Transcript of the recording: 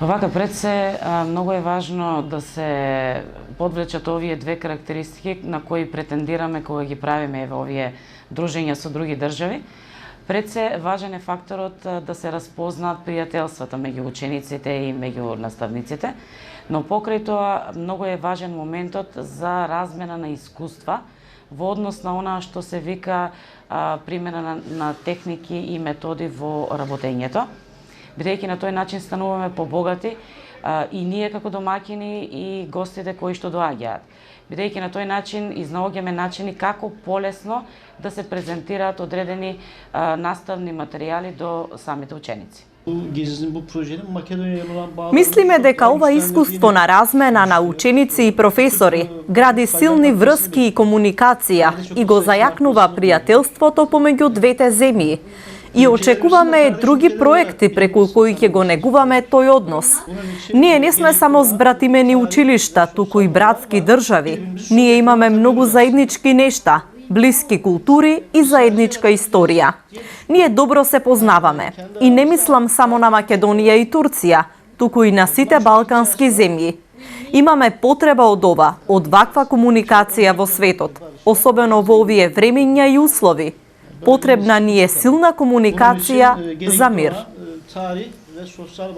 Вака, пред се, многу е важно да се подвлечат овие две карактеристики на кои претендираме кога ги правиме во овие дружења со други држави. Пред се, важен е факторот да се разпознаат пријателствата меѓу учениците и меѓу наставниците, но покрај тоа многу е важен моментот за размена на искуства во однос на она што се вика примена на техники и методи во работењето, бидејќи на тој начин стануваме побогати и ние како домаќини и гостите кои што доаѓаат. Бидејќи на тој начин изнаоѓаме начини како полесно да се презентираат одредени наставни материјали до самите ученици. Мислиме дека ова искуство на размена на ученици и професори гради силни врски и комуникација и го зајакнува пријателството помеѓу двете земји. И очекуваме други проекти преку кои ќе го негуваме тој однос. Ние не сме само збратимени училишта, туку и братски држави. Ние имаме многу заеднички нешта, блиски култури и заедничка историја. Ние добро се познаваме. И не мислам само на Македонија и Турција, туку и на сите балкански земји. Имаме потреба од ова, од ваква комуникација во светот, особено во овие времења и услови. Потребна ни е силна комуникација за мир.